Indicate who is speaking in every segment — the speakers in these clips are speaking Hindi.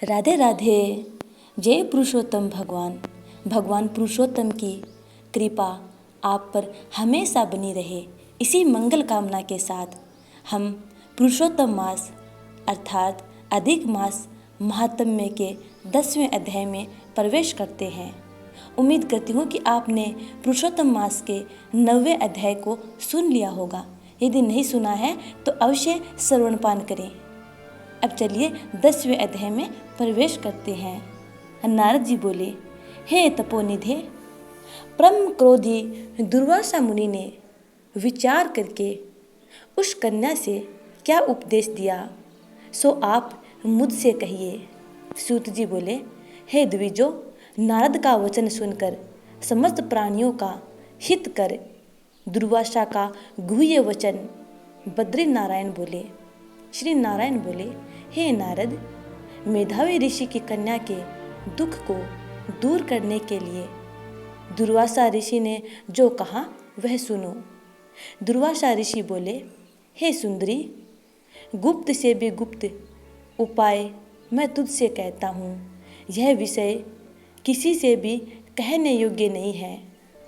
Speaker 1: राधे राधे। जय पुरुषोत्तम भगवान। भगवान पुरुषोत्तम की कृपा आप पर हमेशा बनी रहे। इसी मंगल कामना के साथ हम पुरुषोत्तम मास अर्थात अधिक मास महात्म्य के 10वें अध्याय में प्रवेश करते हैं। उम्मीद करती हूँ कि आपने पुरुषोत्तम मास के 9वें अध्याय को सुन लिया होगा। यदि नहीं सुना है तो अवश्य श्रवणपान करें। अब चलिए 10वें अध्याय में प्रवेश करते हैं। नारद जी बोले, हे तपोनिधे, परम क्रोधी दुर्वासा मुनि ने विचार करके उस कन्या से क्या उपदेश दिया सो आप मुझसे कहिए। सूत जी बोले, हे द्विजो, नारद का वचन सुनकर समस्त प्राणियों का हित कर दुर्वासा का गुह्य वचन बद्री नारायण बोले। श्री नारायण बोले, हे नारद, मेधावी ऋषि की कन्या के दुख को दूर करने के लिए दुर्वासा ऋषि ने जो कहा वह सुनो। दुर्वासा ऋषि बोले, हे सुंदरी, गुप्त से भी गुप्त उपाय मैं तुझसे कहता हूँ। यह विषय किसी से भी कहने योग्य नहीं है,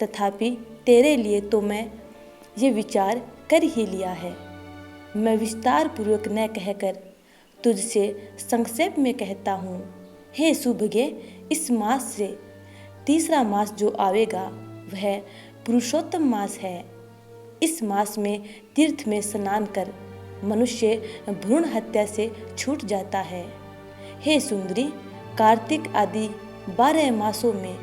Speaker 1: तथापि तेरे लिए तो मैं ये विचार कर ही लिया है। मैं विस्तार पूर्वक न कहकर तुझसे संक्षेप में कहता हूँ। हे सुभगे, इस मास से तीसरा मास जो आवेगा वह पुरुषोत्तम मास है। इस मास में तीर्थ में स्नान कर मनुष्य भ्रूण हत्या से छूट जाता है। हे सुंदरी, कार्तिक आदि 12 मासों में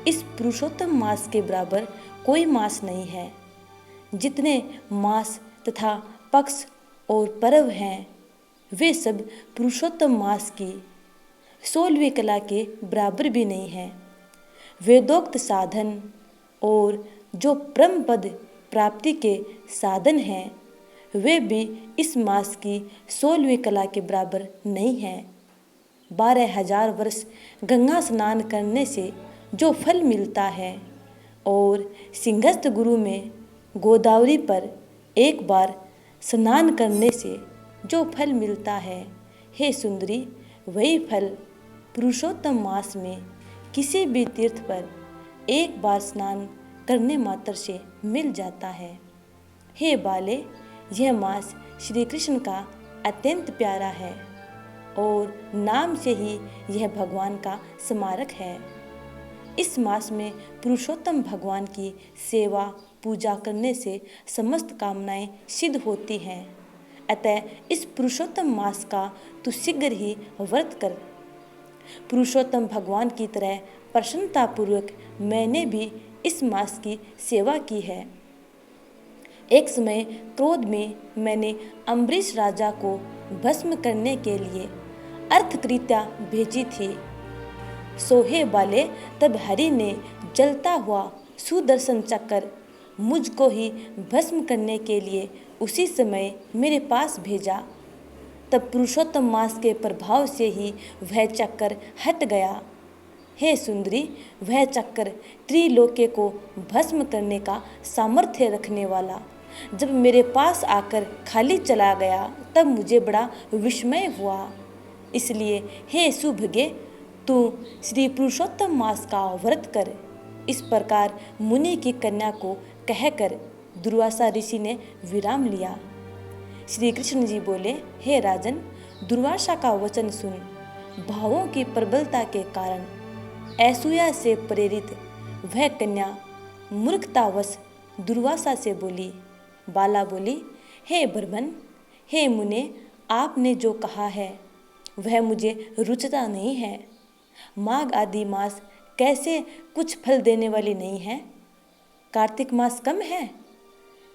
Speaker 1: इस पुरुषोत्तम मास के बराबर कोई मास नहीं है। जितने मास तथा पक्ष और पर्व हैं वे सब पुरुषोत्तम मास की 16वीं कला के बराबर भी नहीं है। वेदोक्त साधन और जो परम पद प्राप्ति के साधन हैं वे भी इस मास की 16वीं कला के बराबर नहीं है। 12,000 वर्ष गंगा स्नान करने से जो फल मिलता है और सिंहस्थ गुरु में गोदावरी पर एक बार स्नान करने से जो फल मिलता है, हे सुंदरी, वही फल पुरुषोत्तम मास में किसी भी तीर्थ पर एक बार स्नान करने मात्र से मिल जाता है। हे बाले, यह मास श्री कृष्ण का अत्यंत प्यारा है और नाम से ही यह भगवान का स्मारक है। इस मास में पुरुषोत्तम भगवान की सेवा पूजा करने से समस्त कामनाएं सिद्ध होती हैं। अतः इस पुरुषोत्तम मास का तू शीघ्र ही व्रत कर। पुरुषोत्तम भगवान की तरह प्रसन्नतापूर्वक मैंने भी इस मास की सेवा की है। एक समय क्रोध में मैंने अम्बरीश राजा को भस्म करने के लिए अर्थकृत्या भेजी थी। सोहे बाले, तब हरि ने जलता हुआ सुदर्शन चक्र मुझको ही भस्म करने के लिए उसी समय मेरे पास भेजा। तब पुरुषोत्तम मास के प्रभाव से ही वह चक्र हट गया। हे सुंदरी, वह चक्र त्रिलोके को भस्म करने का सामर्थ्य रखने वाला जब मेरे पास आकर खाली चला गया तब मुझे बड़ा विस्मय हुआ। इसलिए हे सुभगे, तू श्री पुरुषोत्तम मास का व्रत कर। इस प्रकार मुनि की कन्या को कहकर दुर्वासा ऋषि ने विराम लिया। श्री कृष्ण जी बोले, हे राजन, दुर्वासा का वचन सुन। भावों की प्रबलता के कारण असूया से प्रेरित वह कन्या मूर्खतावश दुर्वासा से बोली। बाला बोली, हे ब्रह्मन, हे मुने, आपने जो कहा है वह मुझे रुचता नहीं है। माघ आदि मास कैसे कुछ फल देने वाली नहीं है? कार्तिक मास कम है?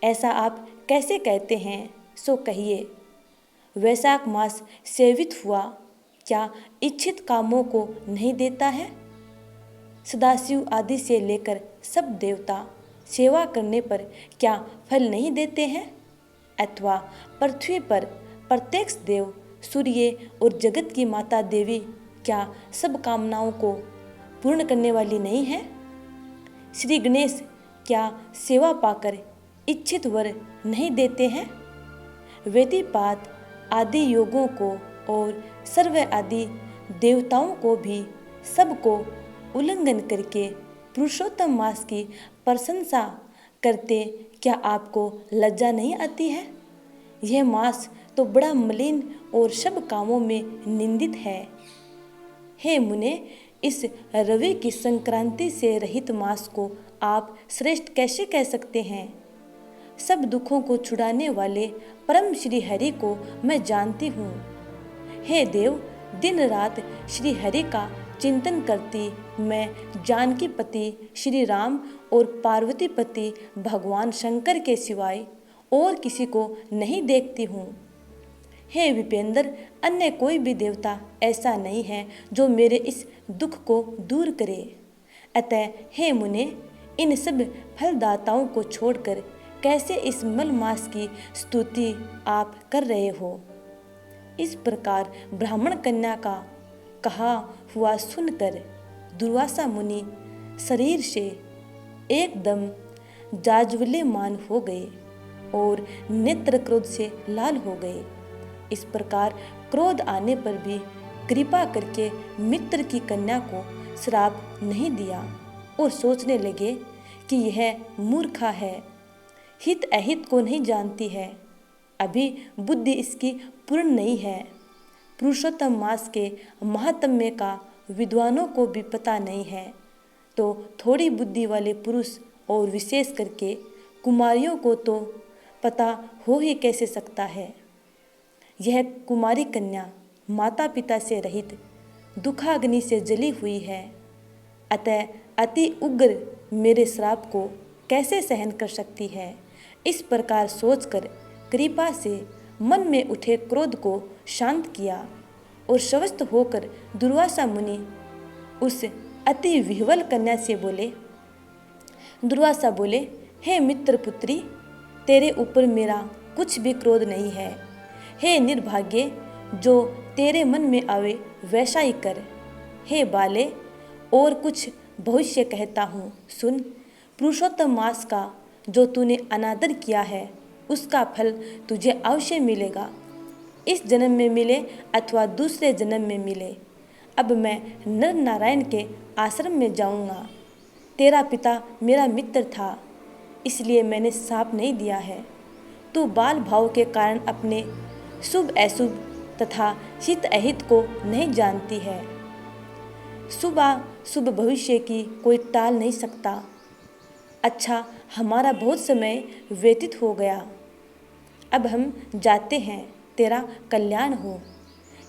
Speaker 1: ऐसा आप कैसे कहते हैं? सो कहिए। वैशाख मास सेवित हुआ क्या इच्छित कामों को नहीं देता है? सदाशिव आदि से लेकर सब देवता सेवा करने पर क्या फल नहीं देते हैं? अथवा पृथ्वी पर प्रत्यक्ष देव सूर्य और जगत की माता देवी क्या सब कामनाओं को पूर्ण करने वाली नहीं है? श्री गणेश क्या सेवा पाकर इच्छित वर नहीं देते हैं? वेदीपात आदि योगों को और सर्व आदि देवताओं को भी सबको उल्लंघन करके पुरुषोत्तम मास की प्रशंसा करते, क्या आपको लज्जा नहीं आती है? यह मास तो बड़ा मलिन और सब कामों में निंदित है। हे मुने, इस रवि की संक्रांति से रहित मास को आप श्रेष्ठ कैसे कह सकते हैं? सब दुखों को छुड़ाने वाले परम श्री हरि को मैं जानती हूँ। हे देव, दिन रात श्री हरि का चिंतन करती मैं जानकी पति श्री राम और पार्वती पति भगवान शंकर के सिवाय और किसी को नहीं देखती हूँ। हे विपेंद्र, अन्य कोई भी देवता ऐसा नहीं है जो मेरे इस दुख को दूर करे। अतः हे मुने, इन सब फलदाताओं को छोड़कर कैसे इस मल मास की स्तुति आप कर रहे हो? इस प्रकार ब्राह्मण कन्या का कहा हुआ सुनकर दुर्वासा मुनि शरीर से एकदम जाज्वल्यमान हो गए और नेत्र क्रोध से लाल हो गए। इस प्रकार क्रोध आने पर भी कृपा करके मित्र की कन्या को श्राप नहीं दिया और सोचने लगे कि यह मूर्खा है, हित अहित को नहीं जानती है, अभी बुद्धि इसकी पूर्ण नहीं है। पुरुषोत्तम मास के महात्म्य का विद्वानों को भी पता नहीं है, तो थोड़ी बुद्धि वाले पुरुष और विशेष करके कुमारियों को तो पता हो ही कैसे सकता है। यह कुमारी कन्या माता पिता से रहित दुखाग्नि से जली हुई है, अतः अति उग्र मेरे श्राप को कैसे सहन कर सकती है? इस प्रकार सोचकर कृपा से मन में उठे क्रोध को शांत किया और स्वस्थ होकर दुर्वासा मुनि उस अति विह्वल कन्या से बोले। दुर्वासा बोले, हे मित्र पुत्री, तेरे ऊपर मेरा कुछ भी क्रोध नहीं है। हे निर्भाग्य, जो तेरे मन में आवे वैसा ही कर। हे बाले, और कुछ भविष्य कहता हूँ, सुन। पुरुषोत्तम मास का जो तूने अनादर किया है उसका फल तुझे अवश्य मिलेगा, इस जन्म में मिले अथवा दूसरे जन्म में मिले। अब मैं नर नारायण के आश्रम में जाऊंगा। तेरा पिता मेरा मित्र था, इसलिए मैंने श्राप नहीं दिया है। तू बाल भाव के कारण अपने शुभ अशुभ तथा हित अहित को नहीं जानती है। शुभ शुभ भविष्य की कोई टाल नहीं सकता। अच्छा, हमारा बहुत समय व्यतीत हो गया, अब हम जाते हैं, तेरा कल्याण हो।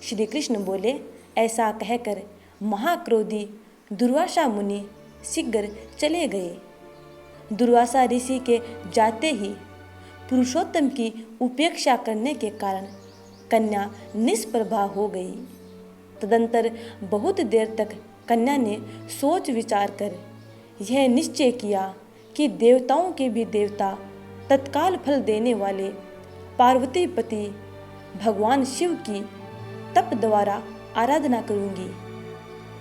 Speaker 1: श्री कृष्ण बोले। ऐसा कहकर महाक्रोधी दुर्वासा मुनि शीघ्र चले गए। दुर्वासा ऋषि के जाते ही पुरुषोत्तम की उपेक्षा करने के कारण कन्या निष्प्रभा हो गई। तदंतर बहुत देर तक कन्या ने सोच विचार कर यह निश्चय किया कि देवताओं के भी देवता तत्काल फल देने वाले पार्वती पति भगवान शिव की तप द्वारा आराधना करूंगी।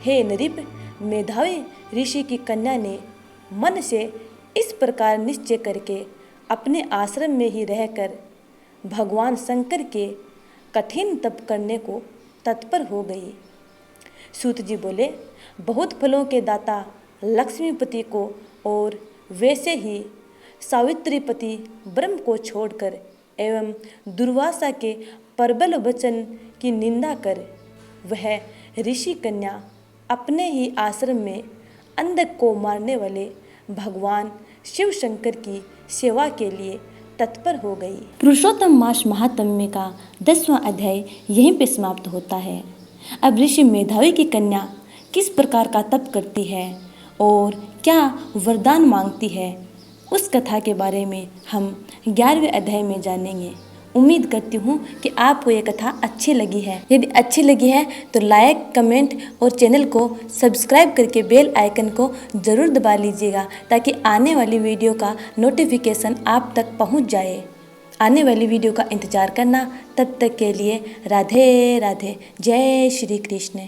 Speaker 1: हे नृप, मेधावी ऋषि की कन्या ने मन से इस प्रकार निश्चय करके अपने आश्रम में ही रहकर भगवान शंकर के कठिन तप करने को तत्पर हो गई। सूत जी बोले, बहुत फलों के दाता लक्ष्मीपति को और वैसे ही सावित्रीपति ब्रह्म को छोड़कर एवं दुर्वासा के प्रबल वचन की निंदा कर वह ऋषि कन्या अपने ही आश्रम में अंधक को मारने वाले भगवान शिव शंकर की सेवा के लिए तत्पर हो गई। पुरुषोत्तम मास महात्म्य का 10वां अध्याय यहीं पे समाप्त होता है। अब ऋषि मेधावी की कन्या किस प्रकार का तप करती है और क्या वरदान मांगती है, उस कथा के बारे में हम 11वें अध्याय में जानेंगे। उम्मीद करती हूँ कि आपको ये कथा अच्छी लगी है। यदि अच्छी लगी है तो लाइक, कमेंट और चैनल को सब्सक्राइब करके बेल आइकन को ज़रूर दबा लीजिएगा, ताकि आने वाली वीडियो का नोटिफिकेशन आप तक पहुँच जाए। आने वाली वीडियो का इंतज़ार करना। तब तक के लिए राधे राधे। जय श्री कृष्ण।